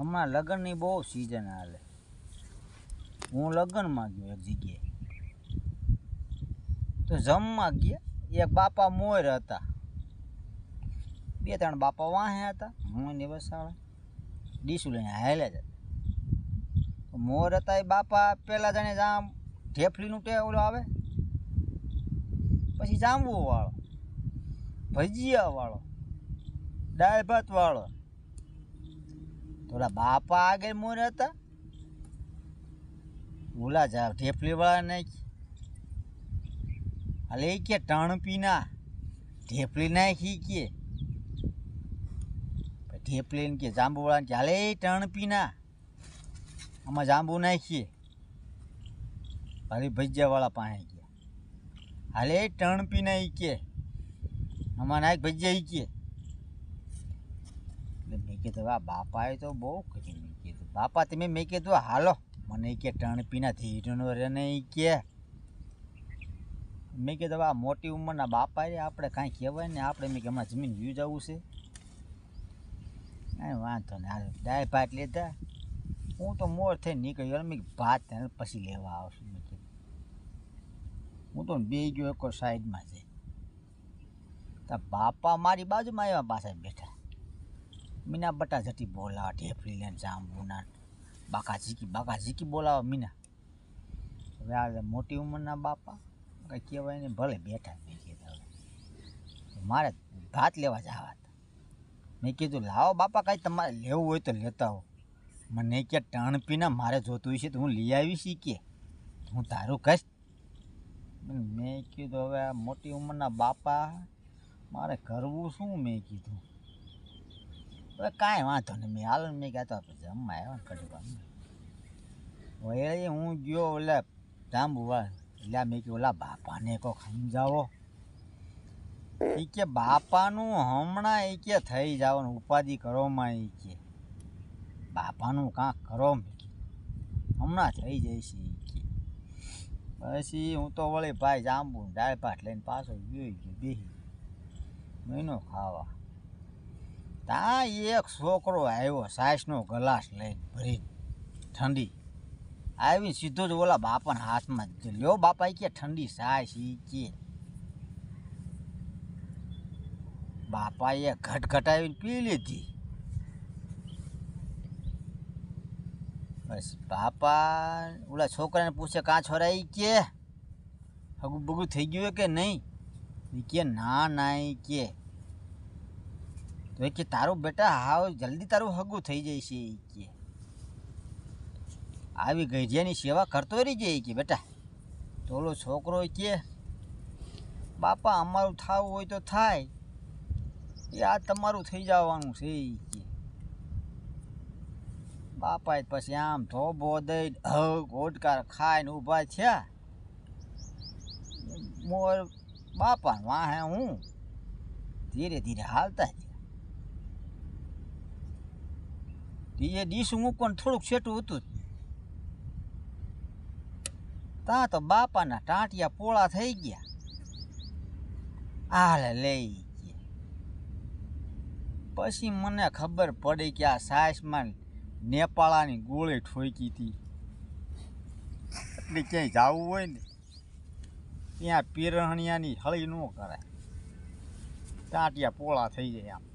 હમણાં લગ્નની બહુ સિઝન હાલે. હું લગ્નમાં ગયો એક જગ્યાએ તો જમવા ગયા. એક બાપા મોર હતા, 2-3 બાપા વાહે હતા. હું ને વસાળા ડીશું લઈને હાલે જ મોર હતા. એ બાપા પહેલાં જાણે જામ ઢેફલીનું ઓલો આવે, પછી જાંબુ વાળો, ભજીયા વાળો, દાળ ભાત વાળો. થોડા બાપા આગળ મોર હતા. ઓલા જા ઢેફલી વાળા નાખી હાલે કે ટણ પીના ઢેફલી નાખી કે ઢેફલી કે જાંબુ વાળા કે હાલે ટણ પીના આમાં જાંબુ નાખીએ. ભાઈ ભજીયા વાળા પાસે ગયા હાલે ટણ પીના ઈ કે આમાં નાખ ભજીયા ઈ કે. એટલે મેં કીધું આ બાપાએ તો બહુ કરી. મેં કીધું બાપા તમે, મેં કીધું હાલો મને કે ટણ પીના ધીરનો રે ને ઈ કે. મેં કીધું આ મોટી ઉંમરના બાપા રે આપણે કાંઈ કહેવાય ને. આપણે મેં કે હમણાં જમીન વ્યૂ જવું છે. કાંઈ વાંધો ને હાલ દાળ ભાત લીધા. હું તો મોર થઈને નીકળ્યો. મેં ભાત પછી લેવા આવશું. મેં કીધું હું તો બે ગયો એક સાઈડમાં છે. તો બાપા મારી બાજુમાં આવ્યા, પાછા બેઠા. મીના બટા જટી બોલાવા ઢેફલી લઈને જાંબુના બાકા ઝીકી બોલાવા મીના. હવે આ મોટી ઉંમરના બાપા કંઈ કહેવાય ને, ભલે બેઠા. મેં કીધું હવે મારે ભાત લેવા જવા હતા. મેં કીધું લાવો બાપા કાંઈ તમારે લેવું હોય તો લેતા હો. મને કે ટણ પીના મારે જોતું હશે તો હું લઈ આવીશ કે હું તારું કહીશ. મેં કીધું હવે આ મોટી ઉંમરના બાપા મારે કરવું શું. મેં કીધું હવે કાંઈ વાંધો નહીં. મેં હાલ મેં કહેતો જમવા આવ્યો ને કઢી હવે હું ગયો ઓલા જાંબુ વાળા. એટલે મેં કીધું ઓલા બાપાને કોક સમજાવો. એ કે બાપાનું હમણાં એ કે થઈ જવાનું ઉપાધિ કરોમાં. એ કે બાપાનું કાંક કરો. મેં કીધું હમણાં થઈ જઈશ. એ કે પછી હું તો વળી ભાઈ જાંબુ દાળ ભાત લઈને પાછો ગયો બેસી મહિનો ખાવા. ત્યાં એક છોકરો આવ્યો સાસનો ગ્લાસ લઈને ભરીને ઠંડી આવી સીધો જ ઓલા બાપાના હાથમાં લ્યો. બાપા એ કે ઠંડી સાસ. એ કે બાપાએ ઘટઘટાવીને પી લીધી. બસ બાપા ઓલા છોકરાને પૂછે કાં છોરા. એ કે હગું બગું થઈ ગયું કે નહીં. એ કે ના ના. એ કે તો એ કે તારું બેટા હાવ જલ્દી તારું હગું થઈ જાય છે. એ કે આવી ગઈઢિયાની સેવા કરતો રહી જાય કે બેટા. તો ઓલો છોકરો કે બાપા અમારું થવું હોય તો થાય, એ આ તમારું થઈ જવાનું છે. એ કે બાપા પછી આમ ધોબો દઈ ગોડકાર ખાઈને ઊભા થયા. મોર બાપા વાહે હું ધીરે ધીરે હાલતા થયા. એ ડીશ મૂકવાનું થોડુંક છેટું હતું ત્યાં તો બાપાના ટાંટિયા પોળા થઈ ગયા. હાલે લઈ ગયા. પછી મને ખબર પડી કે આ સાસમાં નેપાળાની ગોળી ઠોકી હતી. એટલે ક્યાંય જવું હોય ને ત્યાં પીરહણિયાની હળી ન કરાય. ટાંટિયા પોળા થઈ જાય આમ.